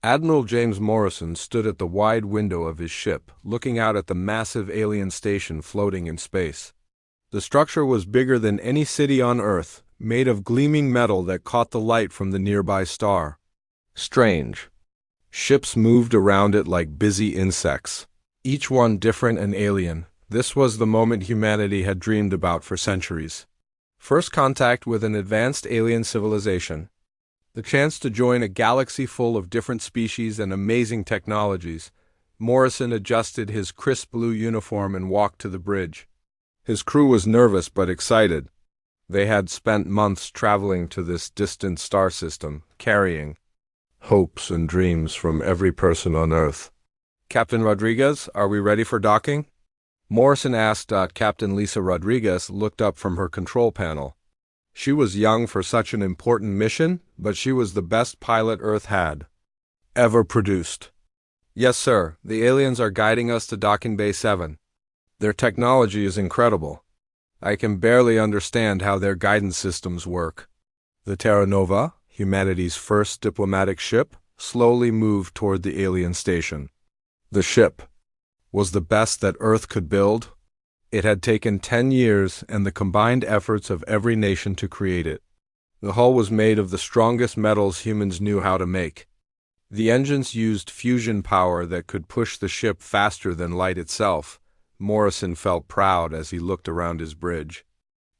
Admiral James Morrison stood at the wide window of his ship, looking out at the massive alien station floating in space. The structure was bigger than any city on Earth, made of gleaming metal that caught the light from the nearby star. Strange. Ships moved around it like busy insects, each one different and alien. This was the moment humanity had dreamed about for centuries. First contact with an advanced alien civilization. The chance to join a galaxy full of different species and amazing technologies. Morrison adjusted his crisp blue uniform and walked to the bridge. His crew was nervous but excited. They had spent months traveling to this distant star system, carrying hopes and dreams from every person on Earth. "Captain Rodriguez, are we ready for docking?" Morrison asked. Captain Lisa Rodriguez looked up from her control panel. She was young for such an important mission, but she was the best pilot Earth had ever produced. "Yes, sir. The aliens are guiding us to Docking Bay 7. Their technology is incredible. I can barely understand how their guidance systems work." The Terra Nova, humanity's first diplomatic ship, slowly moved toward the alien station. The ship was the best that Earth could build. It had taken 10 years and the combined efforts of every nation to create it. The hull was made of the strongest metals humans knew how to make. The engines used fusion power that could push the ship faster than light itself. Morrison felt proud as he looked around his bridge.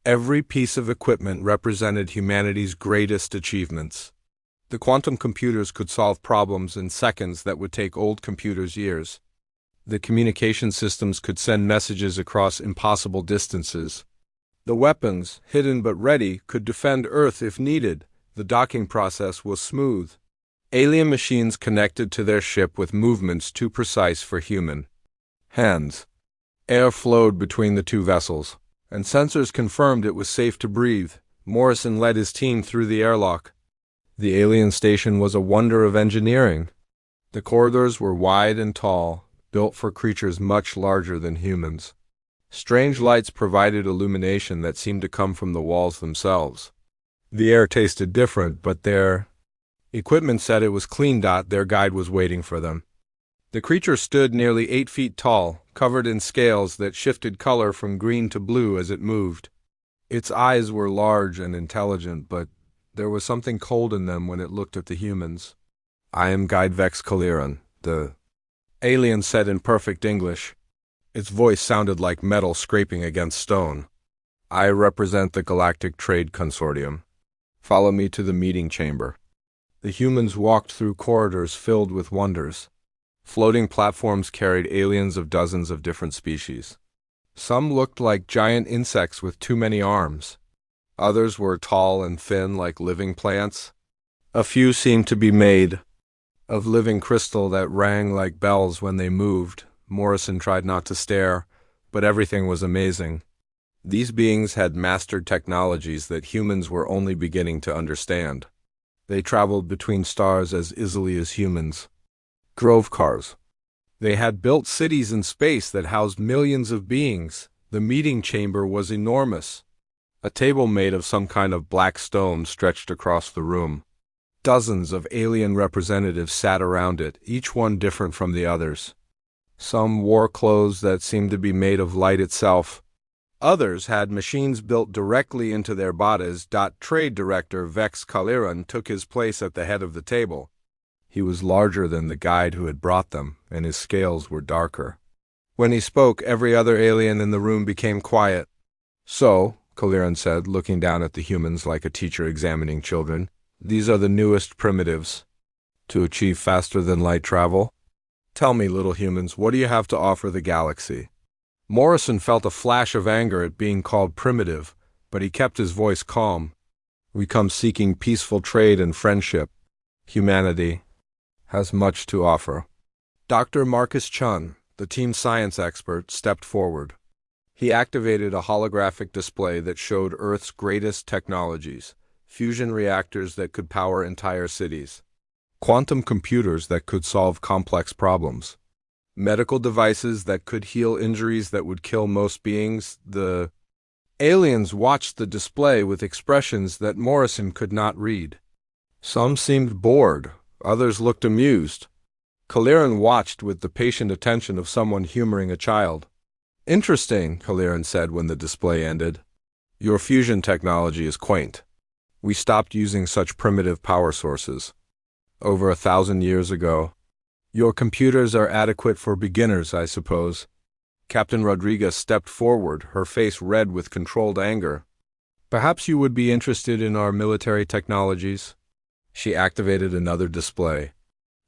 Every piece of equipment represented humanity's greatest achievements. The quantum computers could solve problems in seconds that would take old computers years. The communication systems could send messages across impossible distances. The weapons, hidden but ready, could defend Earth if needed. The docking process was smooth. Alien machines connected to their ship with movements too precise for human hands. Air flowed between the two vessels, and sensors confirmed it was safe to breathe. Morrison led his team through the airlock. The alien station was a wonder of engineering. The corridors were wide and tall, built for creatures much larger than humans. Strange lights provided illumination that seemed to come from the walls themselves. The air tasted different, but their equipment said it was clean. Their guide was waiting for them. The creature stood nearly 8 feet tall, covered in scales that shifted color from green to blue as it moved. Its eyes were large and intelligent, but there was something cold in them when it looked at the humans. "I am Guide Vex Kaliran," the alien said in perfect English. Its voice sounded like metal scraping against stone. "I represent the Galactic Trade Consortium. Follow me to the meeting chamber." The humans walked through corridors filled with wonders. Floating platforms carried aliens of dozens of different species. Some looked like giant insects with too many arms. Others were tall and thin like living plants. A few seemed to be made of living crystal that rang like bells when they moved. Morrison tried not to stare, but everything was amazing. These beings had mastered technologies that humans were only beginning to understand. They traveled between stars as easily as humans. Drove cars. They had built cities in space that housed millions of beings. The meeting chamber was enormous. A table made of some kind of black stone stretched across the room. Dozens of alien representatives sat around it, each one different from the others. Some wore clothes that seemed to be made of light itself. Others had machines built directly into their bodies. Trade Director Vex Kaliran took his place at the head of the table. He was larger than the guide who had brought them, and his scales were darker. When he spoke, every other alien in the room became quiet. "So," Kaliran said, looking down at the humans like a teacher examining children, "these are the newest primitives to achieve faster-than-light travel. Tell me, little humans, what do you have to offer the galaxy?" Morrison felt a flash of anger at being called primitive, but he kept his voice calm. "We come seeking peaceful trade and friendship. Humanity has much to offer." Dr. Marcus Chun, the team science expert, stepped forward. He activated a holographic display that showed Earth's greatest technologies: fusion reactors that could power entire cities, quantum computers that could solve complex problems, medical devices that could heal injuries that would kill most beings. The aliens watched the display with expressions that Morrison could not read. Some seemed bored, Others looked amused. Kaliran watched with the patient attention of someone humoring a child. "Interesting," Kaliran said when the display ended. "Your fusion technology is quaint. We stopped using such primitive power sources over 1,000 years ago. Your computers are adequate for beginners, I suppose." Captain Rodriguez stepped forward, her face red with controlled anger. "Perhaps you would be interested in our military technologies." She activated another display.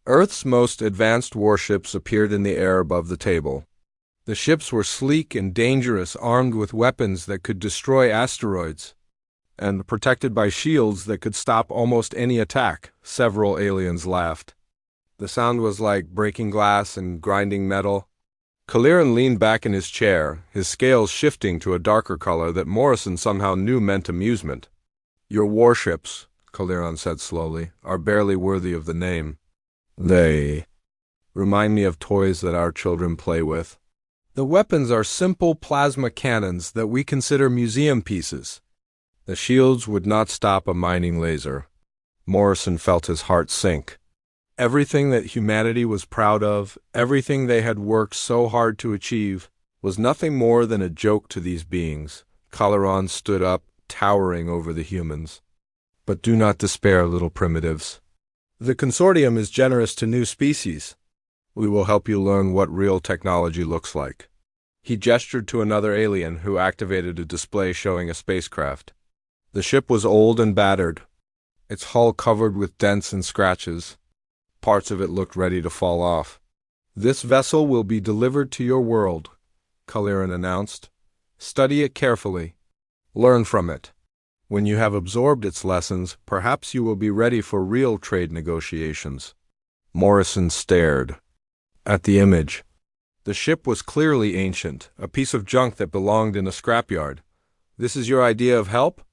Earth's most advanced warships appeared in the air above the table. The ships were sleek and dangerous, armed with weapons that could destroy asteroids, and protected by shields that could stop almost any attack. Several aliens laughed. The sound was like breaking glass and grinding metal. Kaliran leaned back in his chair, his scales shifting to a darker color that Morrison somehow knew meant amusement. "Your warships," Kaliran said slowly, "are barely worthy of the name. They remind me of toys that our children play with. The weapons are simple plasma cannons that we consider museum pieces. The shields would not stop a mining laser." Morrison felt his heart sink. Everything that humanity was proud of, everything they had worked so hard to achieve, was nothing more than a joke to these beings. Kaliran stood up, towering over the humans. "But do not despair, little primitives. The consortium is generous to new species. We will help you learn what real technology looks like." He gestured to another alien who activated a display showing a spacecraft. The ship was old and battered, its hull covered with dents and scratches. Parts of it looked ready to fall off. "This vessel will be delivered to your world," Kaliran announced. "Study it carefully. Learn from it. When you have absorbed its lessons, perhaps you will be ready for real trade negotiations." Morrison stared at the image. The ship was clearly ancient, a piece of junk that belonged in a scrapyard. "This is your idea of help?"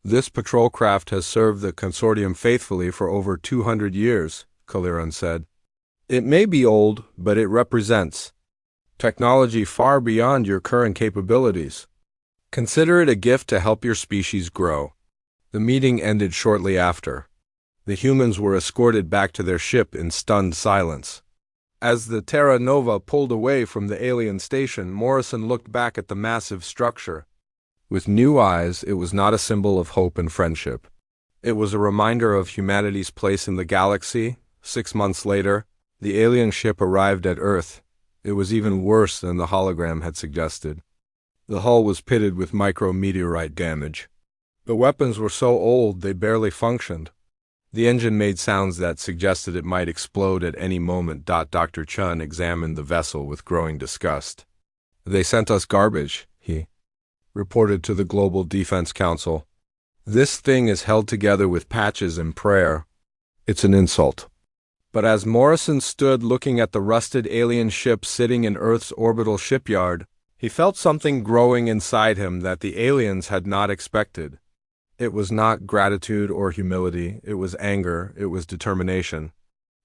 "This patrol craft has served the consortium faithfully for over 200 years, Kaliran said. "It may be old, but it represents technology far beyond your current capabilities. Consider it a gift to help your species grow." The meeting ended shortly after. The humans were escorted back to their ship in stunned silence. As the Terra Nova pulled away from the alien station, Morrison looked back at the massive structure. With new eyes, it was not a symbol of hope and friendship. It was a reminder of humanity's place in the galaxy. 6 months later, the alien ship arrived at Earth. It was even worse than the hologram had suggested. The hull was pitted with micrometeorite damage. The weapons were so old they barely functioned. The engine made sounds that suggested it might explode at any moment. Dr. Chun examined the vessel with growing disgust. "They sent us garbage," he reported to the Global Defense Council. "This thing is held together with patches and prayer. It's an insult." But as Morrison stood looking at the rusted alien ship sitting in Earth's orbital shipyard, he felt something growing inside him that the aliens had not expected. It was not gratitude or humility, it was anger, it was determination.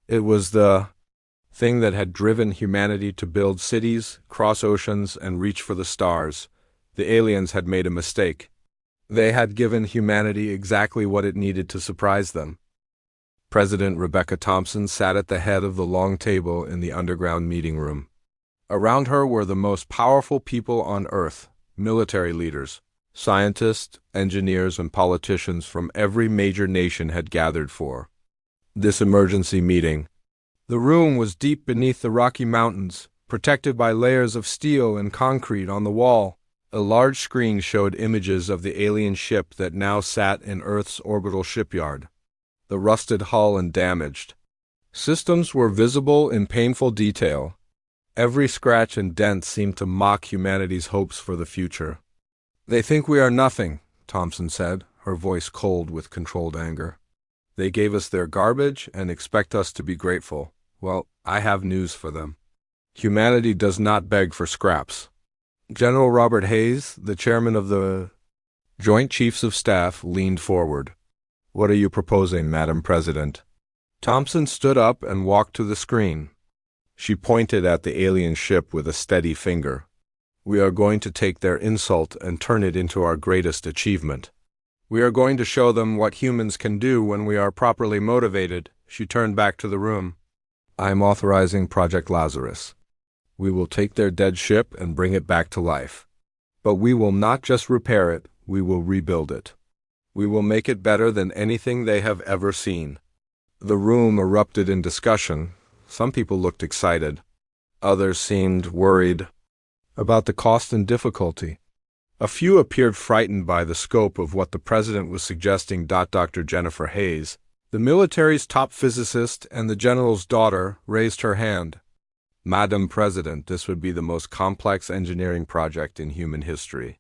It was the thing that had driven humanity to build cities, cross oceans, and reach for the stars. The aliens had made a mistake. They had given humanity exactly what it needed to surprise them. President Rebecca Thompson sat at the head of the long table in the underground meeting room. Around her were the most powerful people on Earth, military leaders, scientists, engineers, and politicians from every major nation had gathered for this emergency meeting. The room was deep beneath the Rocky Mountains, protected by layers of steel and concrete on the wall. A large screen showed images of the alien ship that now sat in Earth's orbital shipyard, the rusted hull and damaged systems were visible in painful detail. Every scratch and dent seemed to mock humanity's hopes for the future. "They think we are nothing," Thompson said, her voice cold with controlled anger. "They gave us their garbage and expect us to be grateful. Well, I have news for them. Humanity does not beg for scraps." General Robert Hayes, the chairman of the Joint Chiefs of Staff, leaned forward. "What are you proposing, Madam President?" Thompson stood up and walked to the screen. She pointed at the alien ship with a steady finger. "We are going to take their insult and turn it into our greatest achievement. We are going to show them what humans can do when we are properly motivated," She turned back to the room. "I am authorizing Project Lazarus. We will take their dead ship and bring it back to life. But we will not just repair it, we will rebuild it. We will make it better than anything they have ever seen." The room erupted in discussion. Some people looked excited. Others seemed worried about the cost and difficulty. A few appeared frightened by the scope of what the president was suggesting. Dr. Jennifer Hayes, the military's top physicist and the general's daughter, raised her hand. "Madam President, this would be the most complex engineering project in human history.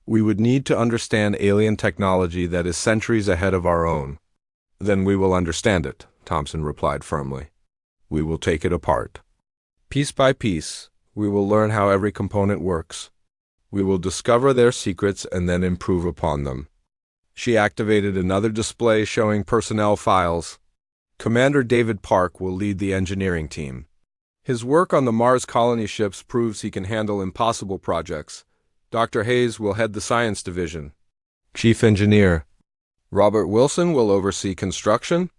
We would need to understand alien technology that is centuries ahead of our own." "Then we will understand it," Thompson replied firmly. "We will take it apart. Piece by piece, we will learn how every component works. We will discover their secrets and then improve upon them." She activated another display showing personnel files. "Commander David Park will lead the engineering team. His work on the Mars colony ships proves he can handle impossible projects. Dr. Hayes will head the science division. Chief Engineer Robert Wilson will oversee construction."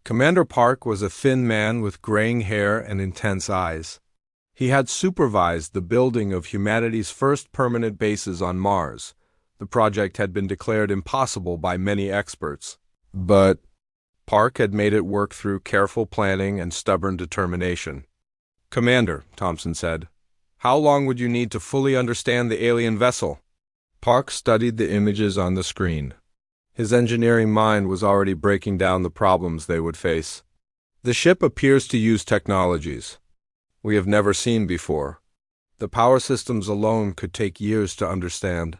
Commander Park was a thin man with graying hair and intense eyes. He had supervised the building of humanity's first permanent bases on Mars. The project had been declared impossible by many experts, but Park had made it work through careful planning and stubborn determination. "Commander," Thompson said, "how long would you need to fully understand the alien vessel?" Park studied the images on the screen. His engineering mind was already breaking down the problems they would face. "The ship appears to use technologies we have never seen before. The power systems alone could take years to understand.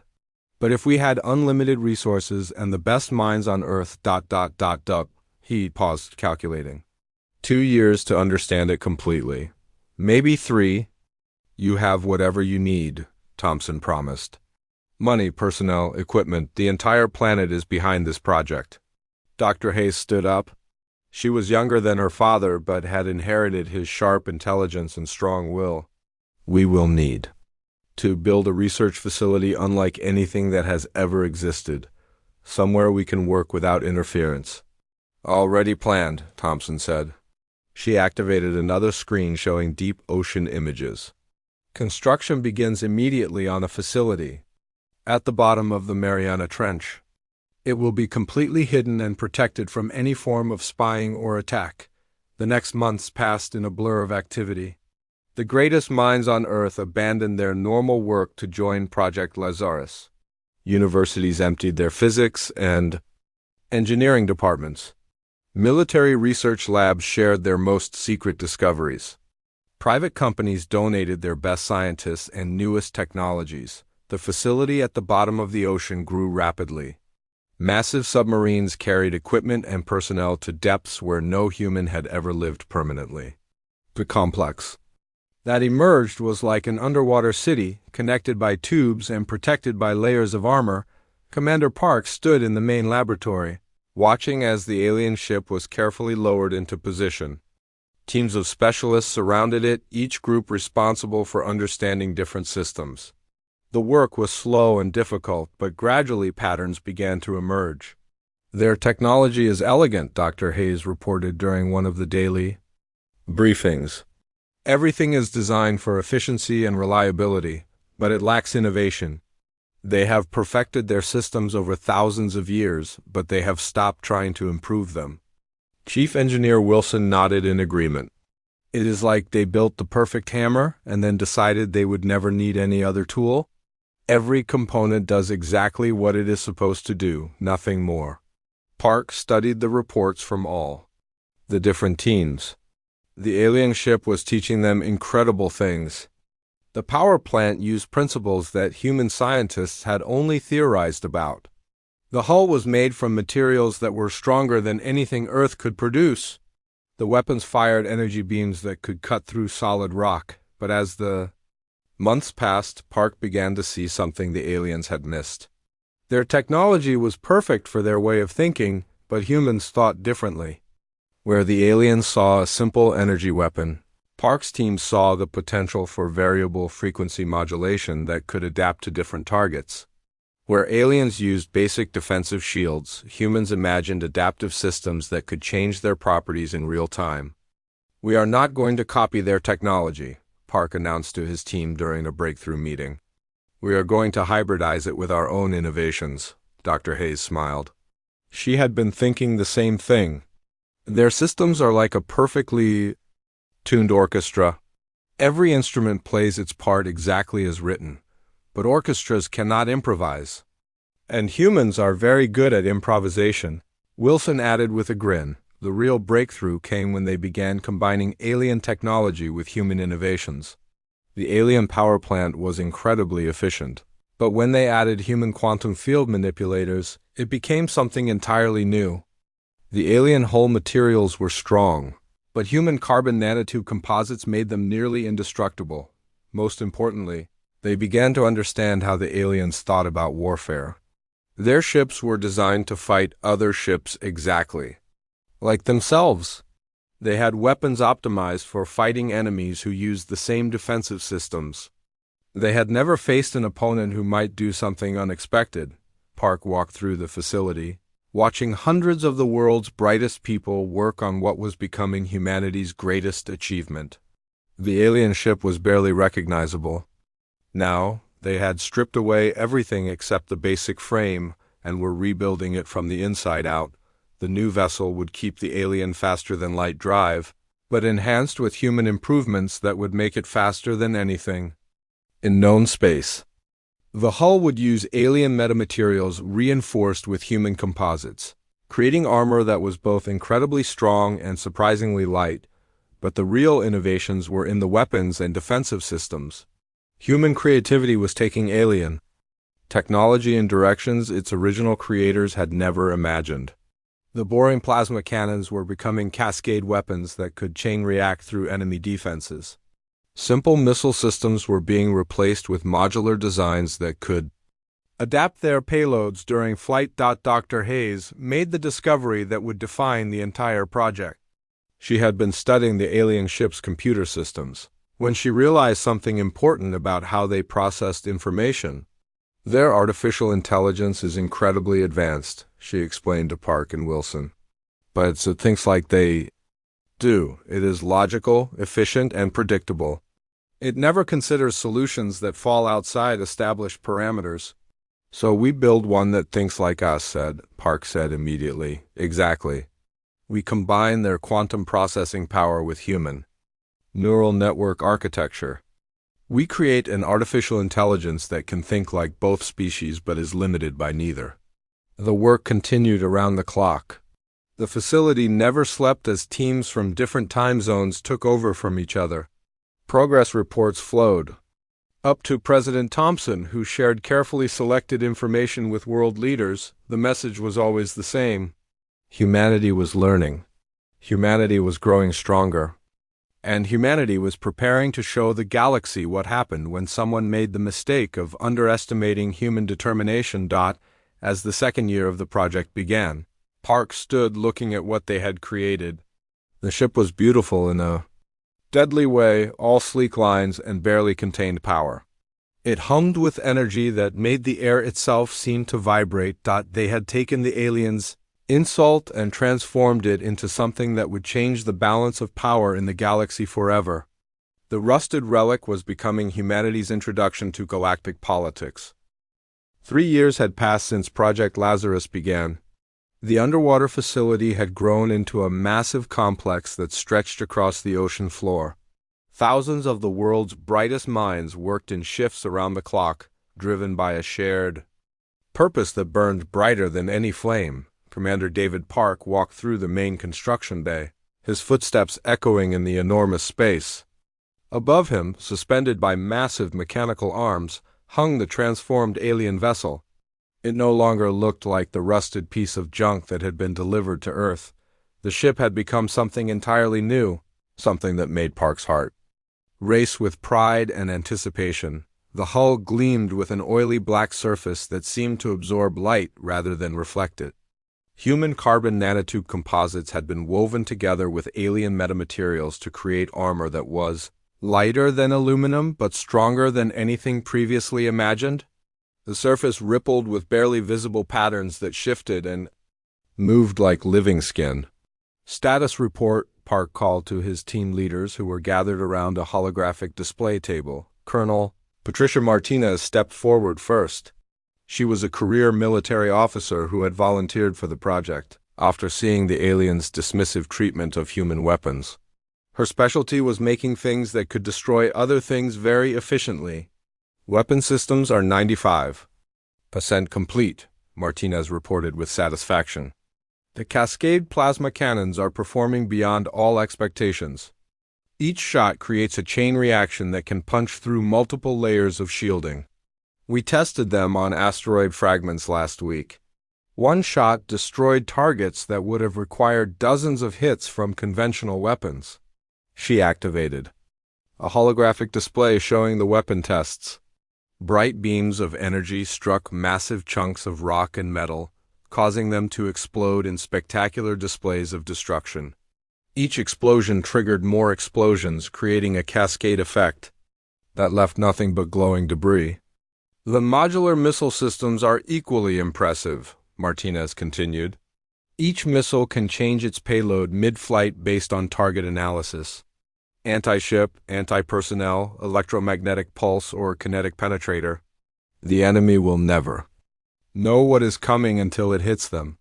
But if we had unlimited resources and the best minds on Earth, he paused, calculating. 2 years to understand it completely. Maybe 3. You have whatever you need," Thompson promised. "Money, personnel, equipment, the entire planet is behind this project." Dr. Hayes stood up. She was younger than her father, but had inherited his sharp intelligence and strong will. "We will need to build a research facility unlike anything that has ever existed, somewhere we can work without interference." "Already planned," Thompson said. She activated another screen showing deep ocean images. "Construction begins immediately on a facility at the bottom of the Mariana Trench. It will be completely hidden and protected from any form of spying or attack." The next months passed in a blur of activity. The greatest minds on Earth abandoned their normal work to join Project Lazarus. Universities emptied their physics and engineering departments. Military research labs shared their most secret discoveries. Private companies donated their best scientists and newest technologies. The facility at the bottom of the ocean grew rapidly. Massive submarines carried equipment and personnel to depths where no human had ever lived permanently. The complex that emerged was like an underwater city, connected by tubes and protected by layers of armor. Commander Park stood in the main laboratory, watching as the alien ship was carefully lowered into position. Teams of specialists surrounded it, each group responsible for understanding different systems. The work was slow and difficult, but gradually patterns began to emerge. "Their technology is elegant," Dr. Hayes reported during one of the daily briefings. "Everything is designed for efficiency and reliability, but it lacks innovation. They have perfected their systems over thousands of years, but they have stopped trying to improve them." Chief Engineer Wilson nodded in agreement. "It is like they built the perfect hammer and then decided they would never need any other tool. Every component does exactly what it is supposed to do, nothing more." Park studied the reports from all the different teams. The alien ship was teaching them incredible things. The power plant used principles that human scientists had only theorized about. The hull was made from materials that were stronger than anything Earth could produce. The weapons fired energy beams that could cut through solid rock, but as the months passed, Park began to see something the aliens had missed. Their technology was perfect for their way of thinking, but humans thought differently. Where the aliens saw a simple energy weapon, Park's team saw the potential for variable frequency modulation that could adapt to different targets. Where aliens used basic defensive shields, humans imagined adaptive systems that could change their properties in real time. "We are not going to copy their technology," Park announced to his team during a breakthrough meeting. "We are going to hybridize it with our own innovations," Dr. Hayes smiled. She had been thinking the same thing. Their systems are like a perfectly tuned orchestra. Every instrument plays its part exactly as written, but orchestras cannot improvise. And humans are very good at improvisation, Wilson added with a grin. The real breakthrough came when they began combining alien technology with human innovations. The alien power plant was incredibly efficient, but when they added human quantum field manipulators, it became something entirely new. The alien hull materials were strong, but human carbon nanotube composites made them nearly indestructible. Most importantly, they began to understand how the aliens thought about warfare. Their ships were designed to fight other ships exactly like themselves. They had weapons optimized for fighting enemies who used the same defensive systems. They had never faced an opponent who might do something unexpected. Park walked through the facility, watching hundreds of the world's brightest people work on what was becoming humanity's greatest achievement. The alien ship was barely recognizable. Now, they had stripped away everything except the basic frame and were rebuilding it from the inside out. The new vessel would keep the alien faster-than-light drive, but enhanced with human improvements that would make it faster than anything in known space. The hull would use alien metamaterials reinforced with human composites, creating armor that was both incredibly strong and surprisingly light, but the real innovations were in the weapons and defensive systems. Human creativity was taking alien technology in directions its original creators had never imagined. The boring plasma cannons were becoming cascade weapons that could chain react through enemy defenses. Simple missile systems were being replaced with modular designs that could adapt their payloads during flight. Dr. Hayes made the discovery that would define the entire project. She had been studying the alien ship's computer systems when she realized something important about how they processed information. "Their artificial intelligence is incredibly advanced," she explained to Park and Wilson. "But it thinks like they do. It is logical, efficient, and predictable. It never considers solutions that fall outside established parameters." "So we build one that thinks like us," Park said immediately. "Exactly. We combine their quantum processing power with human neural network architecture. We create an artificial intelligence that can think like both species but is limited by neither." The work continued around the clock. The facility never slept as teams from different time zones took over from each other. Progress reports flowed up to President Thompson, who shared carefully selected information with world leaders. The message was always the same. Humanity was learning. Humanity was growing stronger. And humanity was preparing to show the galaxy what happened when someone made the mistake of underestimating human determination. As the second year of the project began, Park stood looking at what they had created. The ship was beautiful in a deadly way, all sleek lines and barely contained power. It hummed with energy that made the air itself seem to vibrate. They had taken the aliens' insult and transformed it into something that would change the balance of power in the galaxy forever. The rusted relic was becoming humanity's introduction to galactic politics. 3 years had passed since Project Lazarus began. The underwater facility had grown into a massive complex that stretched across the ocean floor. Thousands of the world's brightest minds worked in shifts around the clock, driven by a shared purpose that burned brighter than any flame. Commander David Park walked through the main construction bay, his footsteps echoing in the enormous space. Above him, suspended by massive mechanical arms, hung the transformed alien vessel. It no longer looked like the rusted piece of junk that had been delivered to Earth. The ship had become something entirely new, something that made Park's heart race with pride and anticipation. The hull gleamed with an oily black surface that seemed to absorb light rather than reflect it. Human carbon nanotube composites had been woven together with alien metamaterials to create armor that was lighter than aluminum but stronger than anything previously imagined. The surface rippled with barely visible patterns that shifted and moved like living skin. "Status report," Park called to his team leaders who were gathered around a holographic display table. Colonel Patricia Martinez stepped forward first. She was a career military officer who had volunteered for the project after seeing the aliens' dismissive treatment of human weapons. Her specialty was making things that could destroy other things very efficiently. "Weapon systems are 95% complete," Martinez reported with satisfaction. "The Cascade plasma cannons are performing beyond all expectations. Each shot creates a chain reaction that can punch through multiple layers of shielding. We tested them on asteroid fragments last week. One shot destroyed targets that would have required dozens of hits from conventional weapons." She activated a holographic display showing the weapon tests. Bright beams of energy struck massive chunks of rock and metal, causing them to explode in spectacular displays of destruction. Each explosion triggered more explosions, creating a cascade effect that left nothing but glowing debris. "The modular missile systems are equally impressive," Martinez continued. "Each missile can change its payload mid-flight based on target analysis. Anti-ship, anti-personnel, electromagnetic pulse, or kinetic penetrator. The enemy will never know what is coming until it hits them."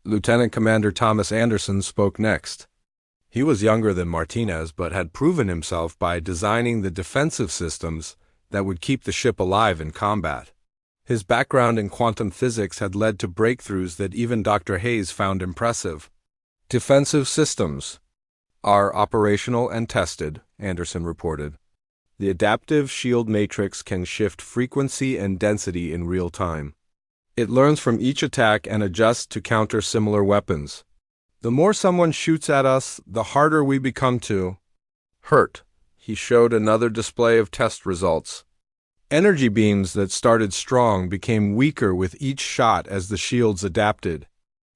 Lieutenant Commander Thomas Anderson spoke next. He was younger than Martinez but had proven himself by designing the defensive systems that would keep the ship alive in combat. His background in quantum physics had led to breakthroughs that even Dr. Hayes found impressive. "Defensive systems are operational and tested," Anderson reported. "The adaptive shield matrix can shift frequency and density in real time. It learns from each attack and adjusts to counter similar weapons. The more someone shoots at us, the harder we become to hurt." He showed another display of test results. Energy beams that started strong became weaker with each shot as the shields adapted.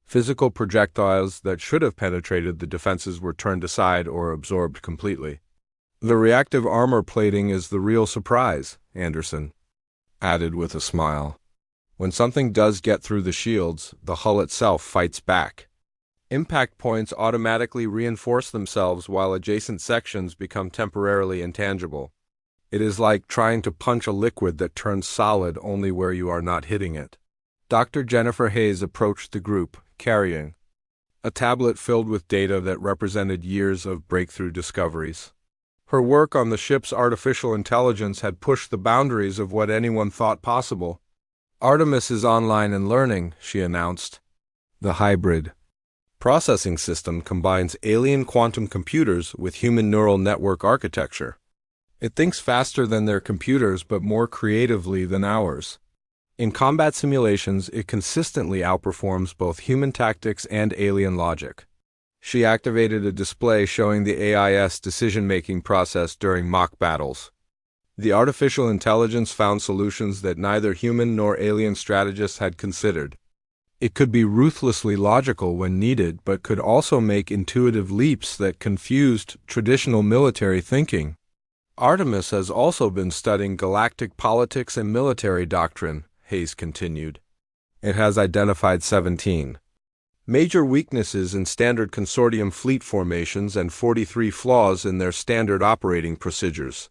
Physical projectiles that should have penetrated the defenses were turned aside or absorbed completely. "The reactive armor plating is the real surprise," Anderson added with a smile. "When something does get through the shields, the hull itself fights back. Impact points automatically reinforce themselves while adjacent sections become temporarily intangible. It is like trying to punch a liquid that turns solid only where you are not hitting it." Dr. Jennifer Hayes approached the group, carrying a tablet filled with data that represented years of breakthrough discoveries. Her work on the ship's artificial intelligence had pushed the boundaries of what anyone thought possible. "Artemis is online and learning," she announced. The hybrid processing system combines alien quantum computers with human neural network architecture. It thinks faster than their computers but more creatively than ours. In combat simulations, it consistently outperforms both human tactics and alien logic. She activated a display showing the AIS decision-making process during mock battles. The artificial intelligence found solutions that neither human nor alien strategists had considered. It could be ruthlessly logical when needed, but could also make intuitive leaps that confused traditional military thinking. "Artemis has also been studying galactic politics and military doctrine," Hayes continued. "It has identified 17 major weaknesses in standard consortium fleet formations and 43 flaws in their standard operating procedures.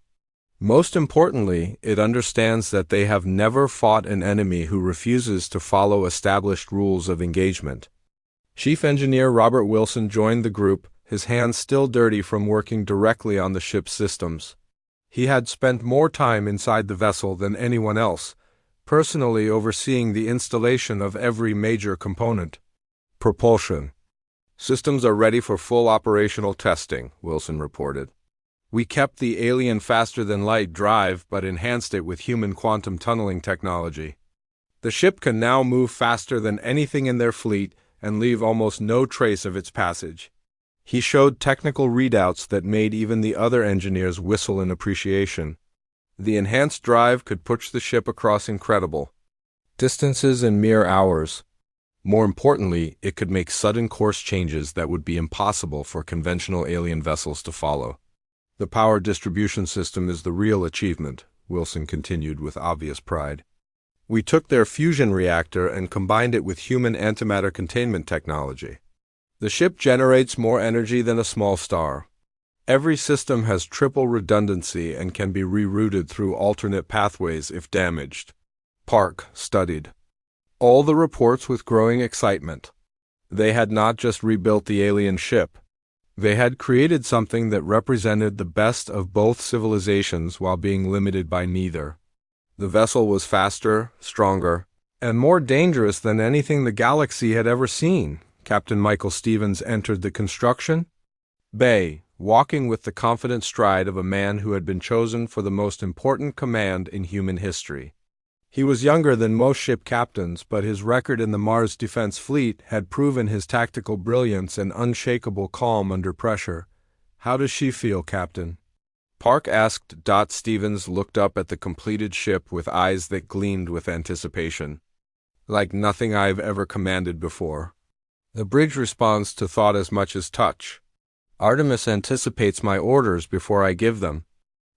Most importantly, it understands that they have never fought an enemy who refuses to follow established rules of engagement." Chief Engineer Robert Wilson joined the group, his hands still dirty from working directly on the ship's systems. He had spent more time inside the vessel than anyone else, personally overseeing the installation of every major component. "Propulsion systems are ready for full operational testing," Wilson reported. "We kept the alien faster-than-light drive but enhanced it with human quantum tunneling technology. The ship can now move faster than anything in their fleet and leave almost no trace of its passage." He showed technical readouts that made even the other engineers whistle in appreciation. The enhanced drive could push the ship across incredible distances in mere hours. More importantly, it could make sudden course changes that would be impossible for conventional alien vessels to follow. "The power distribution system is the real achievement," Wilson continued with obvious pride. We took their fusion reactor and combined it with human antimatter containment technology. The ship generates more energy than a small star. Every system has triple redundancy and can be rerouted through alternate pathways if damaged. Park studied all the reports with growing excitement. They had not just rebuilt the alien ship. They had created something that represented the best of both civilizations while being limited by neither. The vessel was faster, stronger, and more dangerous than anything the galaxy had ever seen. Captain Michael Stevens entered the construction bay, walking with the confident stride of a man who had been chosen for the most important command in human history. He was younger than most ship captains, but his record in the Mars Defense Fleet had proven his tactical brilliance and unshakable calm under pressure. "How does she feel, Captain?" Park asked. Stevens looked up at the completed ship with eyes that gleamed with anticipation. "Like nothing I've ever commanded before. The bridge responds to thought as much as touch. Artemis anticipates my orders before I give them.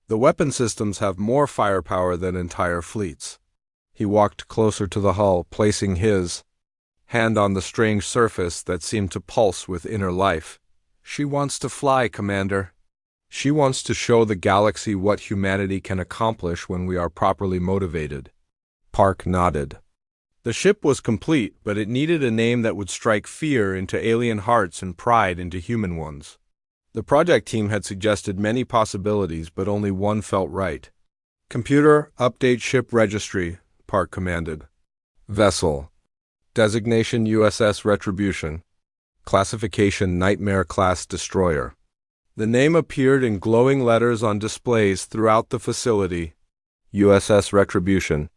The weapon systems have more firepower than entire fleets." He walked closer to the hull, placing his hand on the strange surface that seemed to pulse with inner life. "She wants to fly, Commander. She wants to show the galaxy what humanity can accomplish when we are properly motivated." Park nodded. The ship was complete, but it needed a name that would strike fear into alien hearts and pride into human ones. The project team had suggested many possibilities, but only one felt right. "Computer, update ship registry," Park commanded. "Vessel. Designation USS Retribution. Classification Nightmare Class Destroyer." The name appeared in glowing letters on displays throughout the facility. USS Retribution.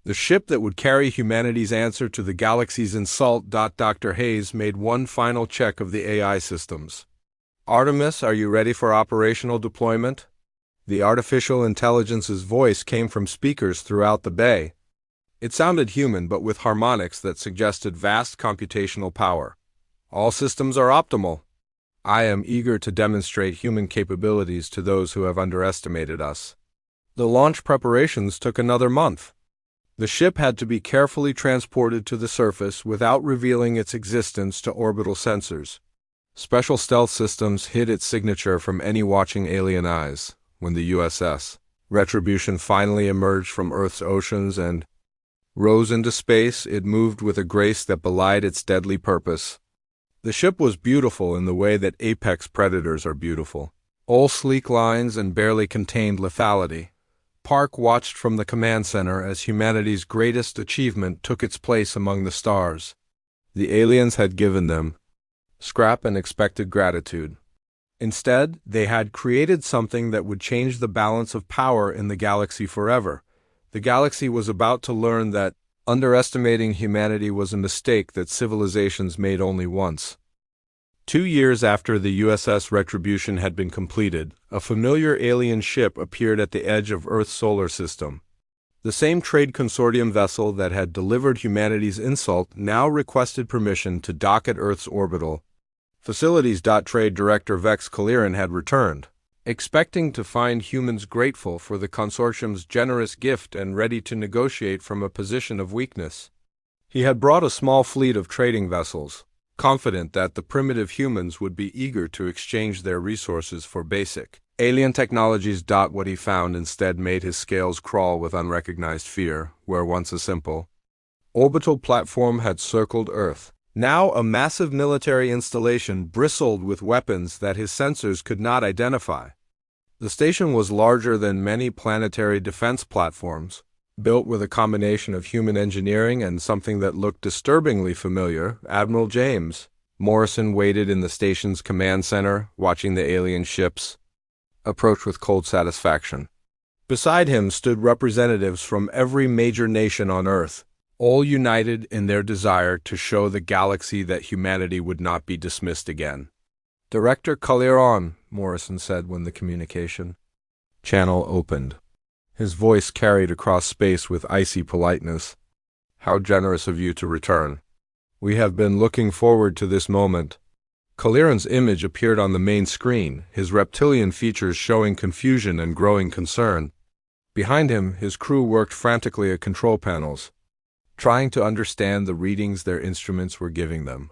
The ship that would carry humanity's answer to the galaxy's insult. Dr. Hayes made one final check of the AI systems. "Artemis, are you ready for operational deployment?" The artificial intelligence's voice came from speakers throughout the bay. It sounded human, but with harmonics that suggested vast computational power. "All systems are optimal. I am eager to demonstrate human capabilities to those who have underestimated us." The launch preparations took another month. The ship had to be carefully transported to the surface without revealing its existence to orbital sensors. Special stealth systems hid its signature from any watching alien eyes. When the USS Retribution finally emerged from Earth's oceans and rose into space, it moved with a grace that belied its deadly purpose. The ship was beautiful in the way that apex predators are beautiful. All sleek lines and barely contained lethality. Park watched from the command center as humanity's greatest achievement took its place among the stars. The aliens had given them scrap and expected gratitude. Instead, they had created something that would change the balance of power in the galaxy forever. The galaxy was about to learn that underestimating humanity was a mistake that civilizations made only once. 2 years after the USS Retribution had been completed, a familiar alien ship appeared at the edge of Earth's solar system. The same trade consortium vessel that had delivered humanity's insult now requested permission to dock at Earth's orbital facilities. Trade Director Vex Kaliran had returned, expecting to find humans grateful for the consortium's generous gift and ready to negotiate from a position of weakness. He had brought a small fleet of trading vessels, confident that the primitive humans would be eager to exchange their resources for basic alien technologies. What he found instead made his scales crawl with unrecognized fear. Where once a simple orbital platform had circled Earth, now a massive military installation bristled with weapons that his sensors could not identify. The station was larger than many planetary defense platforms, built with a combination of human engineering and something that looked disturbingly familiar. Admiral James Morrison waited in the station's command center, watching the alien ships approach with cold satisfaction. Beside him stood representatives from every major nation on Earth, all united in their desire to show the galaxy that humanity would not be dismissed again. "Director Kaliran," Morrison said when the communication channel opened. His voice carried across space with icy politeness. "How generous of you to return. We have been looking forward to this moment." Kaliran's image appeared on the main screen, his reptilian features showing confusion and growing concern. Behind him, his crew worked frantically at control panels, trying to understand the readings their instruments were giving them.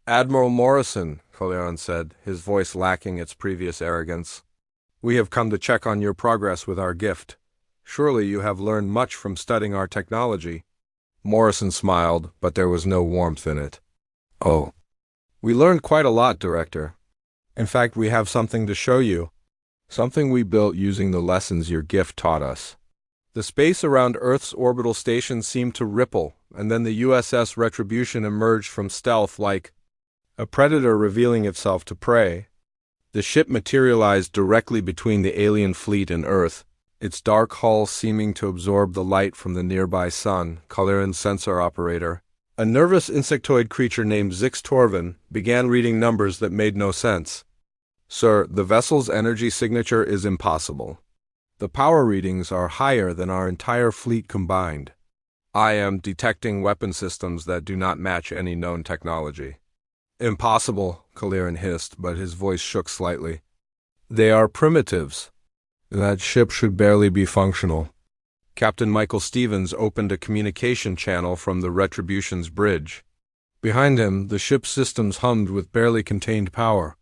"Admiral Morrison," Coleron said, his voice lacking its previous arrogance, "we have come to check on your progress with our gift. Surely you have learned much from studying our technology." Morrison smiled, but there was no warmth in it. "Oh, we learned quite a lot, Director. In fact, we have something to show you. Something we built using the lessons your gift taught us." The space around Earth's orbital station seemed to ripple, and then the USS Retribution emerged from stealth like a predator revealing itself to prey. The ship materialized directly between the alien fleet and Earth, its dark hull seeming to absorb the light from the nearby sun. Coleron's sensor operator, a nervous insectoid creature named Zix Torvin, began reading numbers that made no sense. "Sir, the vessel's energy signature is impossible. The power readings are higher than our entire fleet combined. I am detecting weapon systems that do not match any known technology." "Impossible," Coleron hissed, but his voice shook slightly. "They are primitives. That ship should barely be functional." Captain Michael Stevens opened a communication channel from the Retribution's bridge. Behind him, the ship's systems hummed with barely contained power.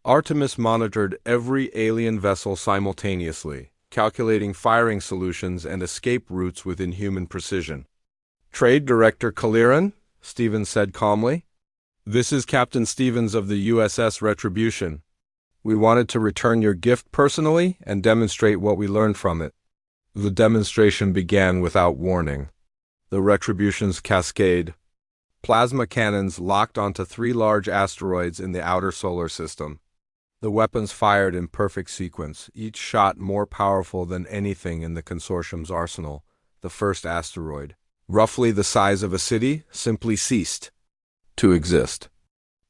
Artemis monitored every alien vessel simultaneously, calculating firing solutions and escape routes with inhuman precision. "Trade Director Coleron," Stevens said calmly. "This is Captain Stevens of the USS Retribution. We wanted to return your gift personally and demonstrate what we learned from it." The demonstration began without warning. The Retribution's cascade plasma cannons locked onto 3 large asteroids in the outer solar system. The weapons fired in perfect sequence, each shot more powerful than anything in the consortium's arsenal. The first asteroid, roughly the size of a city, simply ceased to exist.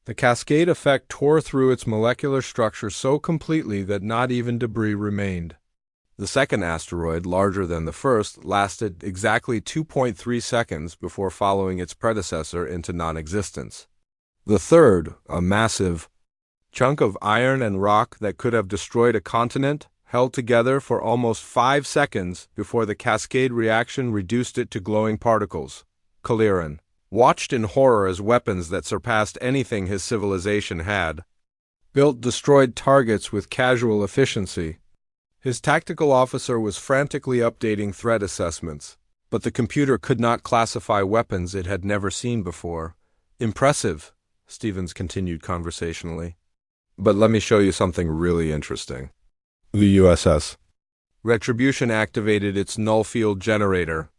The cascade effect tore through its molecular structure so completely that not even debris remained. The second asteroid, larger than the first, lasted exactly 2.3 seconds before following its predecessor into non-existence. The third, a massive chunk of iron and rock that could have destroyed a continent, held together for almost 5 seconds before the cascade reaction reduced it to glowing particles. Coleron watched in horror as weapons that surpassed anything his civilization had built destroyed targets with casual efficiency. His tactical officer was frantically updating threat assessments, but the computer could not classify weapons it had never seen before. "Impressive," Stevens continued conversationally. "But let me show you something really interesting." The USS Retribution activated its null field generator.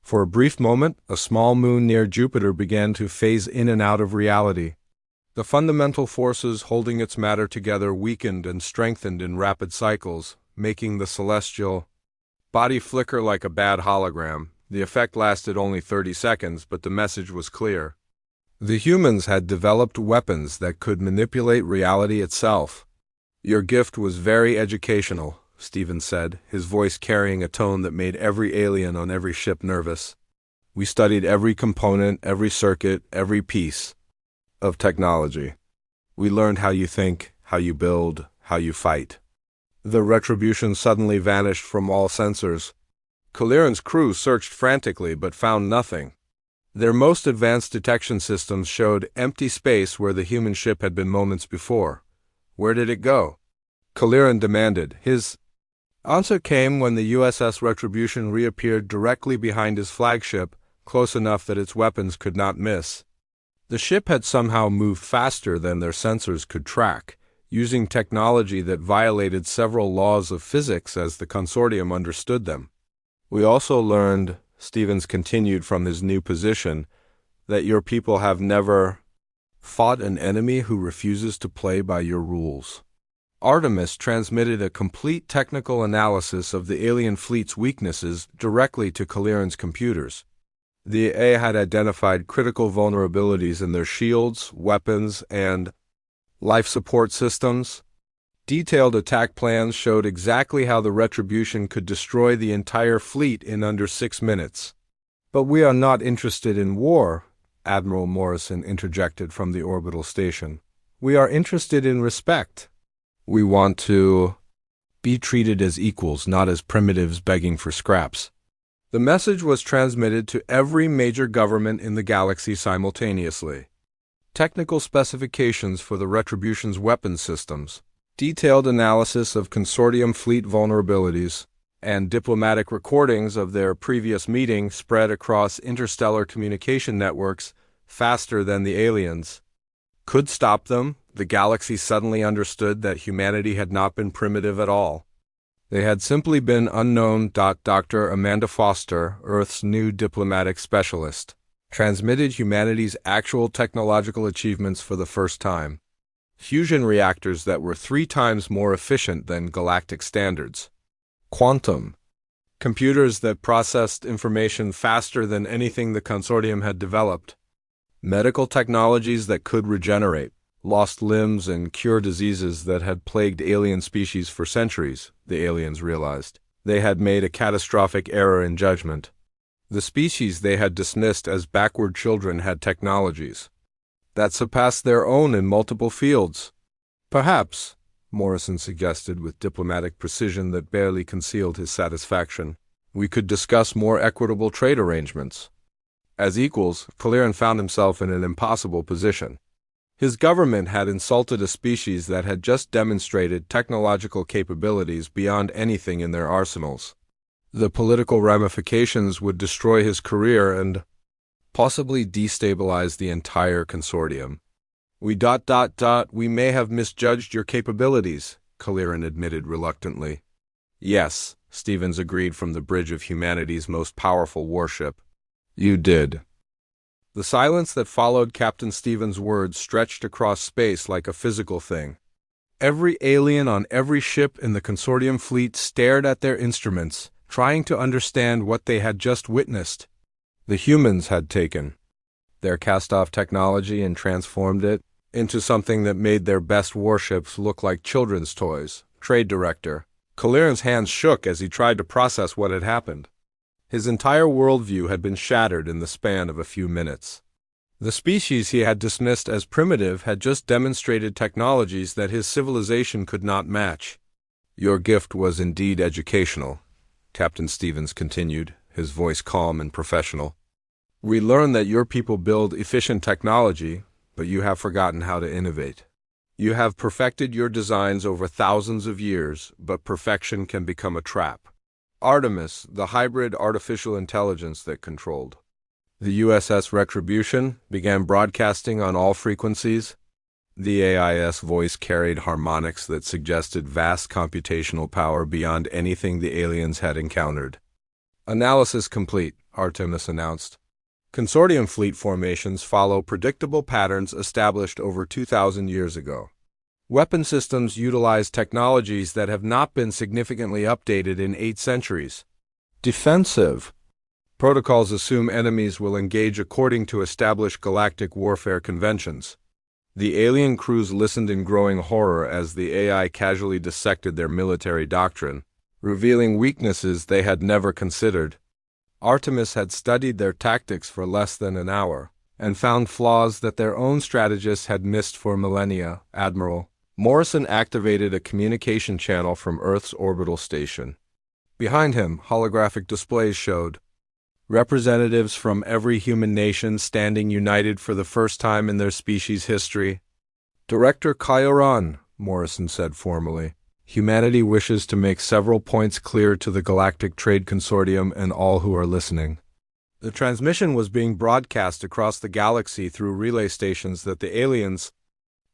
For a brief moment, a small moon near Jupiter began to phase in and out of reality. The fundamental forces holding its matter together weakened and strengthened in rapid cycles, making the celestial body flicker like a bad hologram. The effect lasted only 30 seconds, but the message was clear. The humans had developed weapons that could manipulate reality itself. "Your gift was very educational," Stevens said, his voice carrying a tone that made every alien on every ship nervous. "We studied every component, every circuit, every piece of technology. We learned how you think, how you build, how you fight." The Retribution suddenly vanished from all sensors. Coleron's crew searched frantically but found nothing. Their most advanced detection systems showed empty space where the human ship had been moments before. Where did it go? Coleron demanded. His answer came when the USS Retribution reappeared directly behind his flagship, close enough that its weapons could not miss. The ship had somehow moved faster than their sensors could track, using technology that violated several laws of physics as the consortium understood them. "We also learned," Stevens continued from his new position, "that your people have never fought an enemy who refuses to play by your rules." Artemis transmitted a complete technical analysis of the alien fleet's weaknesses directly to Coleron's computers. The A had identified critical vulnerabilities in their shields, weapons, and life support systems. Detailed attack plans showed exactly how the Retribution could destroy the entire fleet in under 6 minutes. "But we are not interested in war," Admiral Morrison interjected from the orbital station. "We are interested in respect. We want to..." Be treated as equals, not as primitives begging for scraps. The message was transmitted to every major government in the galaxy simultaneously. Technical specifications for the Retribution's weapon systems, detailed analysis of Consortium fleet vulnerabilities, and diplomatic recordings of their previous meeting spread across interstellar communication networks faster than the aliens could stop them. The galaxy suddenly understood that humanity had not been primitive at all. They had simply been unknown. Dr. Amanda Foster, Earth's new diplomatic specialist, transmitted humanity's actual technological achievements for the first time. Fusion reactors that were 3 times more efficient than galactic standards. Quantum computers that processed information faster than anything the Consortium had developed. Medical technologies that could regenerate lost limbs and cure diseases that had plagued alien species for centuries. The aliens realized they had made a catastrophic error in judgment. The species they had dismissed as backward children had technologies that surpassed their own in multiple fields. Perhaps, Morrison suggested with diplomatic precision that barely concealed his satisfaction, we could discuss more equitable trade arrangements. As equals, Kaliran found himself in an impossible position. His government had insulted a species that had just demonstrated technological capabilities beyond anything in their arsenals. The political ramifications would destroy his career and possibly destabilize the entire consortium. We may have misjudged your capabilities, Kaliran admitted reluctantly. Yes, Stevens agreed from the bridge of humanity's most powerful warship. You did. The silence that followed Captain Stevens' words stretched across space like a physical thing. Every alien on every ship in the Consortium fleet stared at their instruments, trying to understand what they had just witnessed. The humans had taken their cast-off technology and transformed it into something that made their best warships look like children's toys. Trade Director Kaliran's hands shook as he tried to process what had happened. His entire worldview had been shattered in the span of a few minutes. The species he had dismissed as primitive had just demonstrated technologies that his civilization could not match. Your gift was indeed educational, Captain Stevens continued, his voice calm and professional. We learned that your people build efficient technology, but you have forgotten how to innovate. You have perfected your designs over thousands of years, but perfection can become a trap. Artemis, the hybrid artificial intelligence that controlled the USS Retribution, began broadcasting on all frequencies. The AIS voice carried harmonics that suggested vast computational power beyond anything the aliens had encountered. Analysis complete, Artemis announced. Consortium fleet formations follow predictable patterns established over 2,000 years ago. Weapon systems utilize technologies that have not been significantly updated in 8 centuries. Defensive protocols assume enemies will engage according to established galactic warfare conventions. The alien crews listened in growing horror as the AI casually dissected their military doctrine, revealing weaknesses they had never considered. Artemis had studied their tactics for less than an hour, and found flaws that their own strategists had missed for millennia. Admiral Morrison activated a communication channel from Earth's orbital station. Behind him, holographic displays showed representatives from every human nation standing united for the first time in their species' history. Director Kyoran, Morrison said formally, humanity wishes to make several points clear to the Galactic Trade Consortium and all who are listening. The transmission was being broadcast across the galaxy through relay stations that the aliens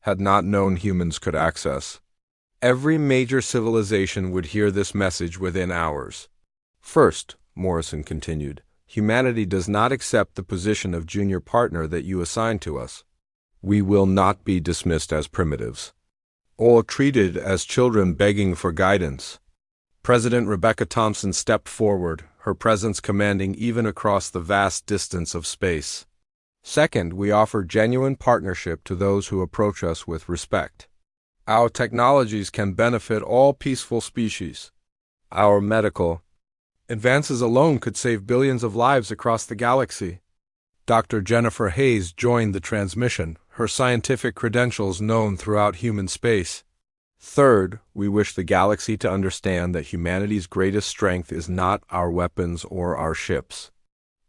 had not known humans could access. Every major civilization would hear this message within hours. First, Morrison continued, humanity does not accept the position of junior partner that you assign to us. We will not be dismissed as primitives, or treated as children begging for guidance. President Rebecca Thompson stepped forward, her presence commanding even across the vast distance of space. Second, we offer genuine partnership to those who approach us with respect. Our technologies can benefit all peaceful species. Our medical advances alone could save billions of lives across the galaxy. Dr. Jennifer Hayes joined the transmission, her scientific credentials known throughout human space. Third, we wish the galaxy to understand that humanity's greatest strength is not our weapons or our ships.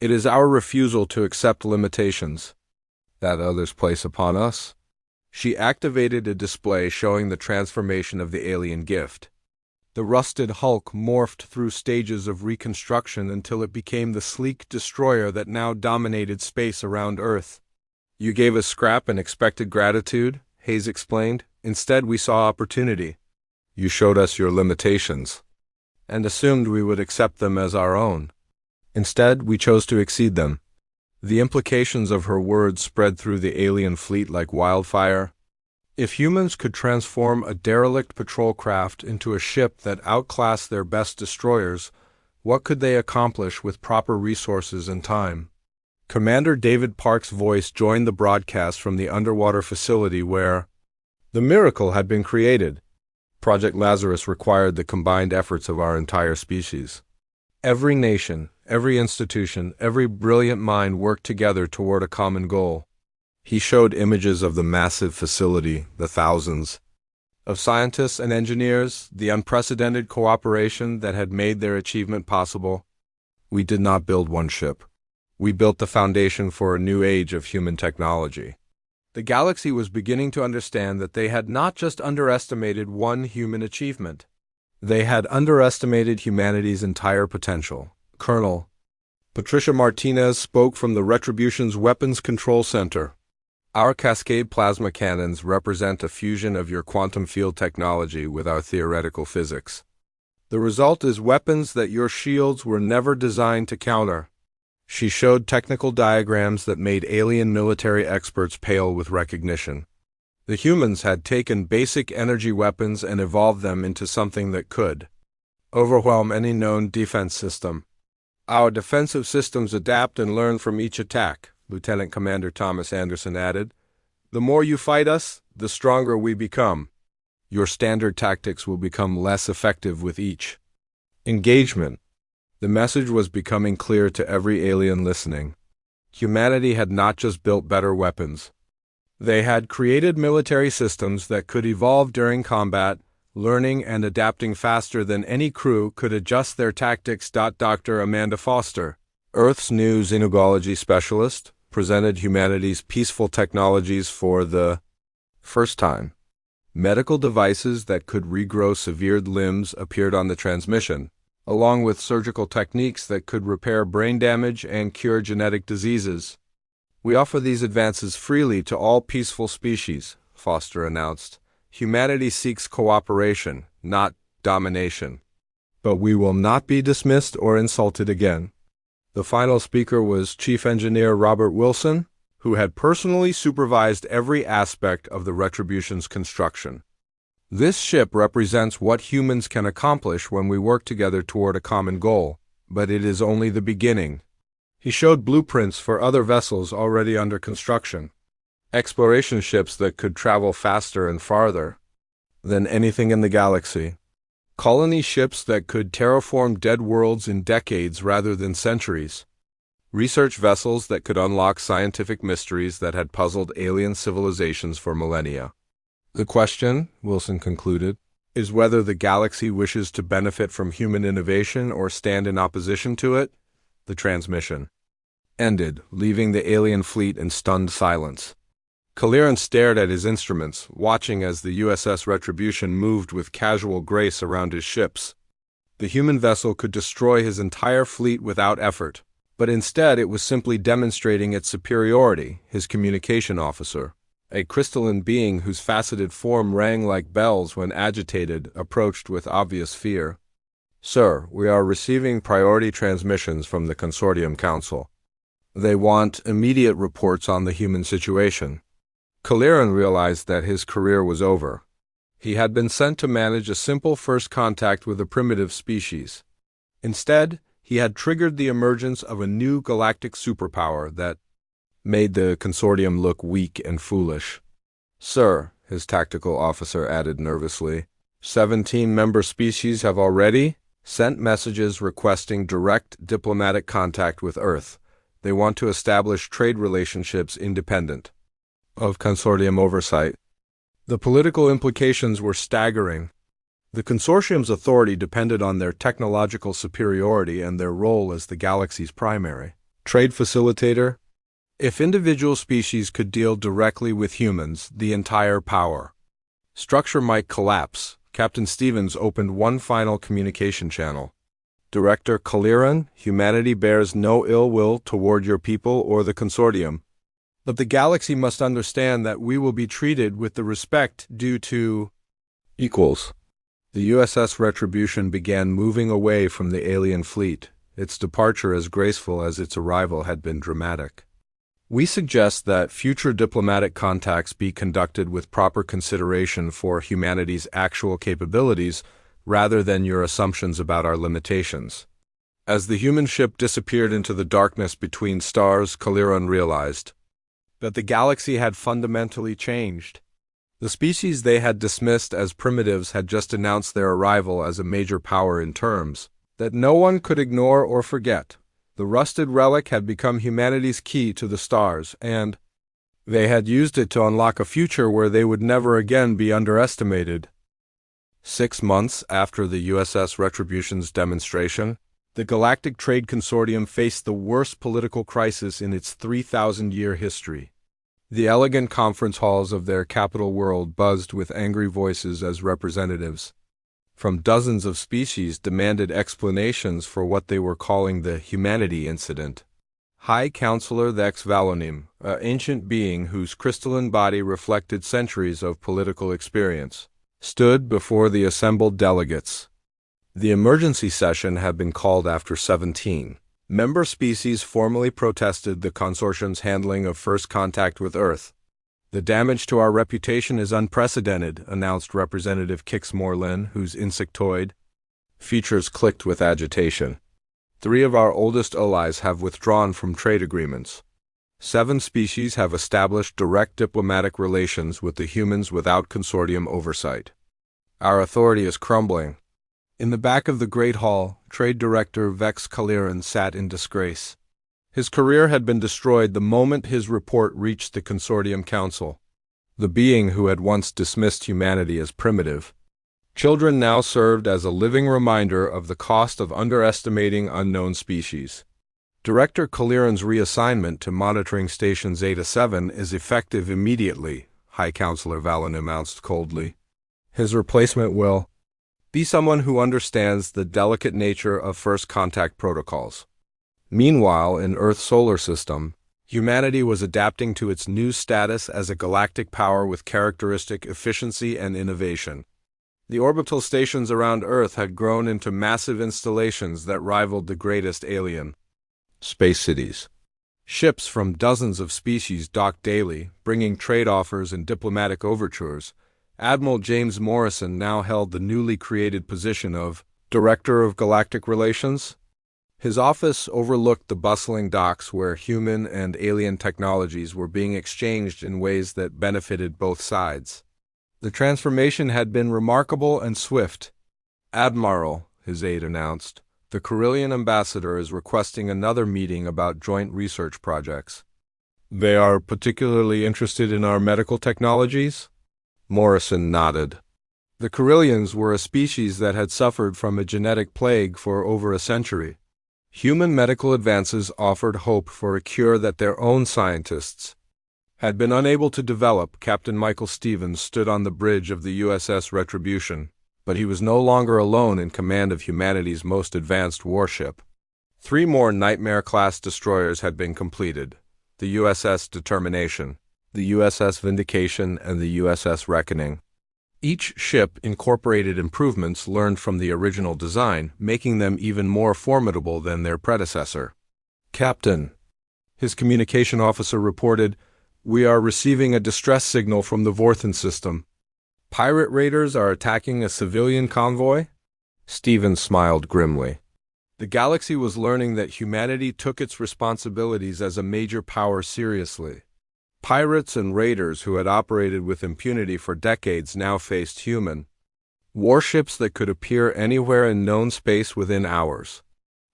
It is our refusal to accept limitations that others place upon us. She activated a display showing the transformation of the alien gift. The rusted hulk morphed through stages of reconstruction until it became the sleek destroyer that now dominated space around Earth. You gave us scrap and expected gratitude, Hayes explained. Instead, we saw opportunity. You showed us your limitations and assumed we would accept them as our own. Instead, we chose to exceed them. The implications of her words spread through the alien fleet like wildfire. If humans could transform a derelict patrol craft into a ship that outclassed their best destroyers, what could they accomplish with proper resources and time? Commander David Park's voice joined the broadcast from the underwater facility where the miracle had been created. Project Lazarus required the combined efforts of our entire species. Every nation, every institution, every brilliant mind worked together toward a common goal. He showed images of the massive facility, the thousands of scientists and engineers, the unprecedented cooperation that had made their achievement possible. We did not build one ship. We built the foundation for a new age of human technology. The galaxy was beginning to understand that they had not just underestimated one human achievement. They had underestimated humanity's entire potential. Colonel Patricia Martinez spoke from the Retribution's Weapons Control Center. Our Cascade plasma cannons represent a fusion of your quantum field technology with our theoretical physics. The result is weapons that your shields were never designed to counter. She showed technical diagrams that made alien military experts pale with recognition. The humans had taken basic energy weapons and evolved them into something that could overwhelm any known defense system. Our defensive systems adapt and learn from each attack, Lieutenant Commander Thomas Anderson added. The more you fight us, the stronger we become. Your standard tactics will become less effective with each engagement. The message was becoming clear to every alien listening. Humanity had not just built better weapons. They had created military systems that could evolve during combat, learning and adapting faster than any crew could adjust their tactics. Dr. Amanda Foster, Earth's new xenogology specialist, presented humanity's peaceful technologies for the first time. Medical devices that could regrow severed limbs appeared on the transmission, along with surgical techniques that could repair brain damage and cure genetic diseases. We offer these advances freely to all peaceful species, Foster announced. Humanity seeks cooperation, not domination. But we will not be dismissed or insulted again. The final speaker was Chief Engineer Robert Wilson, who had personally supervised every aspect of the Retribution's construction. This ship represents what humans can accomplish when we work together toward a common goal, but it is only the beginning. He showed blueprints for other vessels already under construction. Exploration ships that could travel faster and farther than anything in the galaxy. Colony ships that could terraform dead worlds in decades rather than centuries. Research vessels that could unlock scientific mysteries that had puzzled alien civilizations for millennia. The question, Wilson concluded, is whether the galaxy wishes to benefit from human innovation or stand in opposition to it. The transmission ended, leaving the alien fleet in stunned silence. Kaliran stared at his instruments, watching as the USS Retribution moved with casual grace around his ships. The human vessel could destroy his entire fleet without effort, but instead it was simply demonstrating its superiority. His communication officer, a crystalline being whose faceted form rang like bells when agitated, approached with obvious fear. Sir, we are receiving priority transmissions from the Consortium Council. They want immediate reports on the human situation. Kaliran realized that his career was over. He had been sent to manage a simple first contact with a primitive species. Instead, he had triggered the emergence of a new galactic superpower that made the Consortium look weak and foolish. Sir, his tactical officer added nervously, 17 member species have already sent messages requesting direct diplomatic contact with Earth. They want to establish trade relationships independent of Consortium oversight. The political implications were staggering. The consortium's authority depended on their technological superiority and their role as the galaxy's primary trade facilitator. If individual species could deal directly with humans, the entire power structure might collapse. Captain Stevens opened one final communication channel. Director Kaliran, humanity bears no ill will toward your people or the consortium. But the galaxy must understand that we will be treated with the respect due to equals. The USS Retribution began moving away from the alien fleet, its departure as graceful as its arrival had been dramatic. We suggest that future diplomatic contacts be conducted with proper consideration for humanity's actual capabilities rather than your assumptions about our limitations. As the human ship disappeared into the darkness between stars, Kaliran realized that the galaxy had fundamentally changed. The species they had dismissed as primitives had just announced their arrival as a major power in terms that no one could ignore or forget. The rusted relic had become humanity's key to the stars, and they had used it to unlock a future where they would never again be underestimated. 6 months after the USS Retribution's demonstration, the Galactic Trade Consortium faced the worst political crisis in its 3,000-year history. The elegant conference halls of their capital world buzzed with angry voices as representatives from dozens of species demanded explanations for what they were calling the humanity incident. High Counselor Thex Valonim, an ancient being whose crystalline body reflected centuries of political experience, stood before the assembled delegates. The emergency session had been called after 17 member species formally protested the consortium's handling of first contact with Earth. The damage to our reputation is unprecedented, announced Representative Kix Morlin, whose insectoid features clicked with agitation. 3 of our oldest allies have withdrawn from trade agreements. 7 species have established direct diplomatic relations with the humans without consortium oversight. Our authority is crumbling. In the back of the Great Hall, Trade Director Vex Kaliran sat in disgrace. His career had been destroyed the moment his report reached the Consortium Council. The being who had once dismissed humanity as primitive, children now served as a living reminder of the cost of underestimating unknown species. Director Kaliran's reassignment to monitoring Station Zeta-7 is effective immediately, High Counselor Valen announced coldly. His replacement will be someone who understands the delicate nature of first contact protocols. Meanwhile, in Earth's solar system, humanity was adapting to its new status as a galactic power with characteristic efficiency and innovation. The orbital stations around Earth had grown into massive installations that rivaled the greatest alien space cities. Ships from dozens of species docked daily, bringing trade offers and diplomatic overtures. Admiral James Morrison now held the newly created position of Director of Galactic Relations. His office overlooked the bustling docks where human and alien technologies were being exchanged in ways that benefited both sides. The transformation had been remarkable and swift. Admiral, his aide announced, the Carillion ambassador is requesting another meeting about joint research projects. They are particularly interested in our medical technologies? Morrison nodded. The Carillions were a species that had suffered from a genetic plague for over a century. Human medical advances offered hope for a cure that their own scientists had been unable to develop. Captain Michael Stevens stood on the bridge of the USS Retribution, but he was no longer alone in command of humanity's most advanced warship. 3 more Nightmare-class destroyers had been completed: the USS Determination, the USS Vindication, and the USS Reckoning. Each ship incorporated improvements learned from the original design, making them even more formidable than their predecessor. Captain, his communication officer reported, we are receiving a distress signal from the Vorthen system. Pirate raiders are attacking a civilian convoy? Stevens smiled grimly. The galaxy was learning that humanity took its responsibilities as a major power seriously. Pirates and raiders who had operated with impunity for decades now faced human warships that could appear anywhere in known space within hours.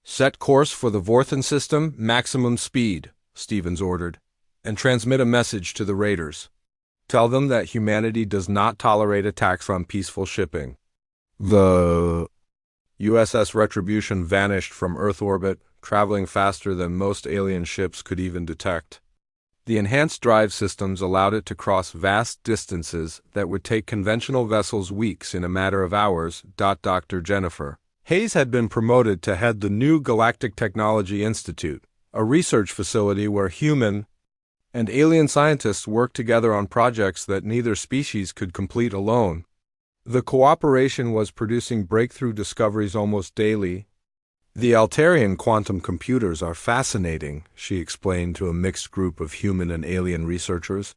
Set course for the Vorthen system, maximum speed, Stevens ordered, and transmit a message to the raiders. Tell them that humanity does not tolerate attacks on peaceful shipping. The USS Retribution vanished from Earth orbit, traveling faster than most alien ships could even detect. The enhanced drive systems allowed it to cross vast distances that would take conventional vessels weeks in a matter of hours. Dr. Jennifer Hayes had been promoted to head the new Galactic Technology Institute, a research facility where human and alien scientists worked together on projects that neither species could complete alone. The cooperation was producing breakthrough discoveries almost daily. The Altarian quantum computers are fascinating, she explained to a mixed group of human and alien researchers.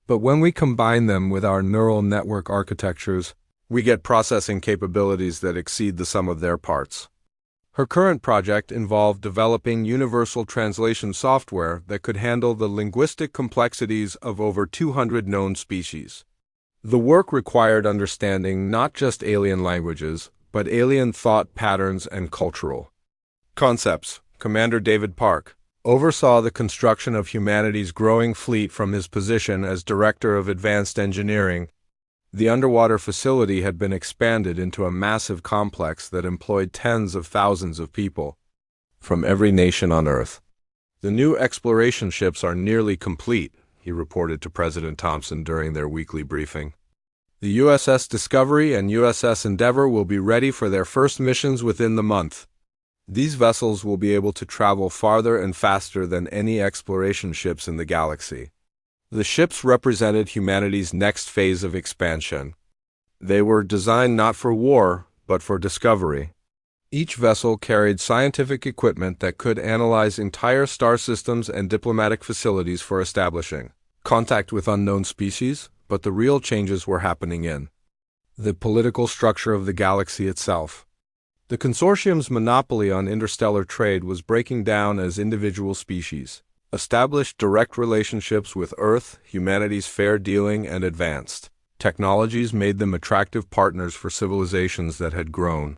But when we combine them with our neural network architectures, we get processing capabilities that exceed the sum of their parts. Her current project involved developing universal translation software that could handle the linguistic complexities of over 200 known species. The work required understanding not just alien languages, but alien thought patterns and cultural concepts. Commander David Park oversaw the construction of humanity's growing fleet from his position as Director of Advanced Engineering. The underwater facility had been expanded into a massive complex that employed tens of thousands of people from every nation on Earth. The new exploration ships are nearly complete, he reported to President Thompson during their weekly briefing. The USS Discovery and USS Endeavour will be ready for their first missions within the month. These vessels will be able to travel farther and faster than any exploration ships in the galaxy. The ships represented humanity's next phase of expansion. They were designed not for war, but for discovery. Each vessel carried scientific equipment that could analyze entire star systems and diplomatic facilities for establishing contact with unknown species, but the real changes were happening in the political structure of the galaxy itself. The consortium's monopoly on interstellar trade was breaking down as individual species established direct relationships with Earth, humanity's fair dealing, and advanced technologies made them attractive partners for civilizations that had grown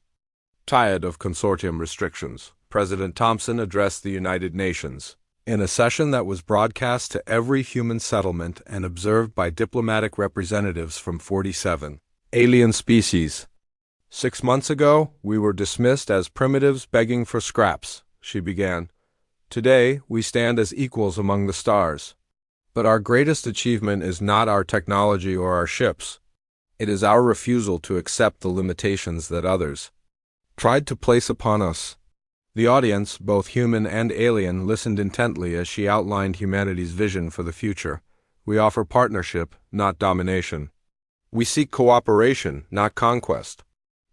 tired of consortium restrictions. President Thompson addressed the United Nations in a session that was broadcast to every human settlement and observed by diplomatic representatives from 47 alien species. 6 months ago, we were dismissed as primitives begging for scraps, she began. Today, we stand as equals among the stars. But our greatest achievement is not our technology or our ships. It is our refusal to accept the limitations that others tried to place upon us. The audience, both human and alien, listened intently as she outlined humanity's vision for the future. We offer partnership, not domination. We seek cooperation, not conquest.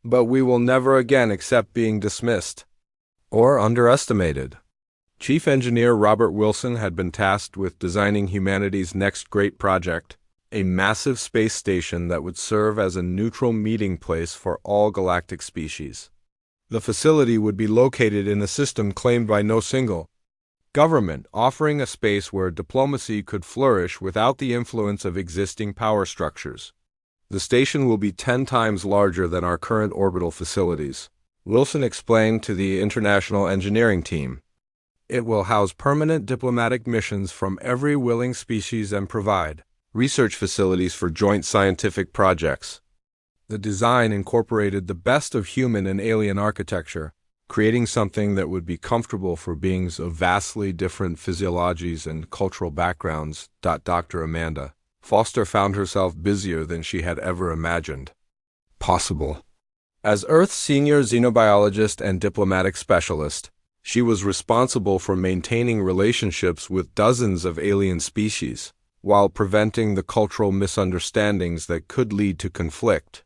But we will never again accept being dismissed or underestimated. Chief Engineer Robert Wilson had been tasked with designing humanity's next great project, a massive space station that would serve as a neutral meeting place for all galactic species. The facility would be located in a system claimed by no single government, offering a space where diplomacy could flourish without the influence of existing power structures. The station will be 10 times larger than our current orbital facilities, Wilson explained to the international engineering team. It will house permanent diplomatic missions from every willing species and provide research facilities for joint scientific projects. The design incorporated the best of human and alien architecture, creating something that would be comfortable for beings of vastly different physiologies and cultural backgrounds. Dr. Amanda Foster found herself busier than she had ever imagined possible. As Earth's senior xenobiologist and diplomatic specialist, she was responsible for maintaining relationships with dozens of alien species, while preventing the cultural misunderstandings that could lead to conflict.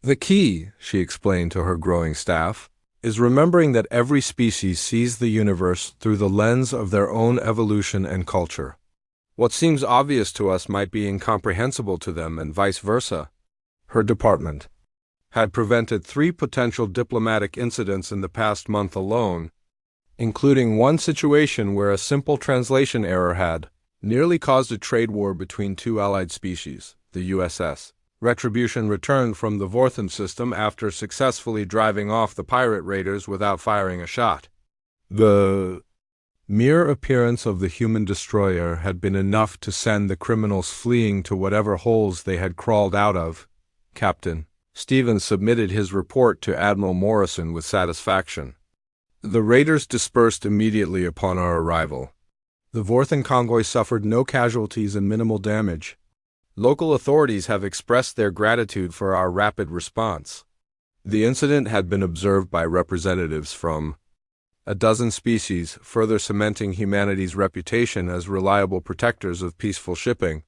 The key, she explained to her growing staff, is remembering that every species sees the universe through the lens of their own evolution and culture. What seems obvious to us might be incomprehensible to them and vice versa. Her department had prevented 3 potential diplomatic incidents in the past month alone, including one situation where a simple translation error had nearly caused a trade war between 2 allied species. The USS Retribution returned from the Vorthon system after successfully driving off the pirate raiders without firing a shot. The Mere appearance of the human destroyer had been enough to send the criminals fleeing to whatever holes they had crawled out of. Captain Stevens submitted his report to Admiral Morrison with satisfaction. The raiders dispersed immediately upon our arrival. The Vorthen convoy suffered no casualties and minimal damage. Local authorities have expressed their gratitude for our rapid response. The incident had been observed by representatives from a dozen species, further cementing humanity's reputation as reliable protectors of peaceful shipping.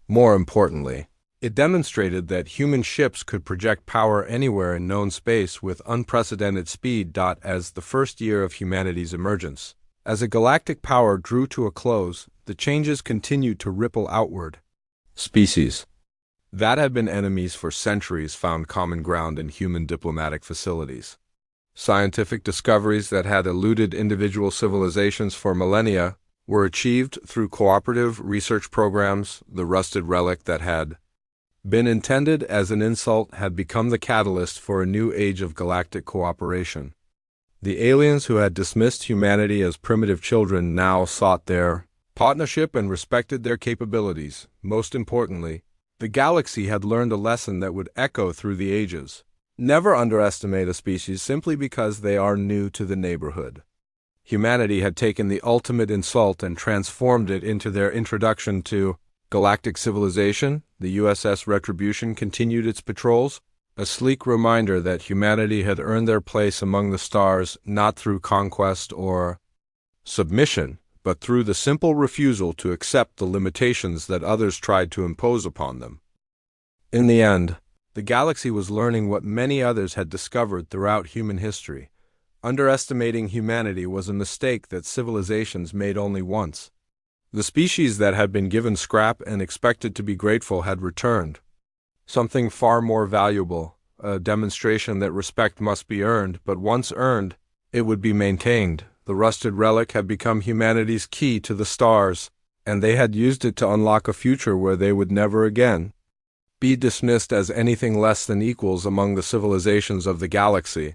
More importantly, it demonstrated that human ships could project power anywhere in known space with unprecedented speed. As the first year of humanity's emergence, as a galactic power drew to a close, the changes continued to ripple outward. Species that had been enemies for centuries found common ground in human diplomatic facilities. Scientific discoveries that had eluded individual civilizations for millennia were achieved through cooperative research programs. The rusted relic that had been intended as an insult had become the catalyst for a new age of galactic cooperation. The aliens who had dismissed humanity as primitive children now sought their partnership and respected their capabilities. Most importantly, the galaxy had learned a lesson that would echo through the ages. Never underestimate a species simply because they are new to the neighborhood. Humanity had taken the ultimate insult and transformed it into their introduction to galactic civilization. The USS Retribution continued its patrols, a sleek reminder that humanity had earned their place among the stars not through conquest or submission, but through the simple refusal to accept the limitations that others tried to impose upon them. In the end, the galaxy was learning what many others had discovered throughout human history. Underestimating humanity was a mistake that civilizations made only once. The species that had been given scrap and expected to be grateful had returned. Something far more valuable, a demonstration that respect must be earned, but once earned, it would be maintained. The rusted relic had become humanity's key to the stars, and they had used it to unlock a future where they would never again be dismissed as anything less than equals among the civilizations of the galaxy.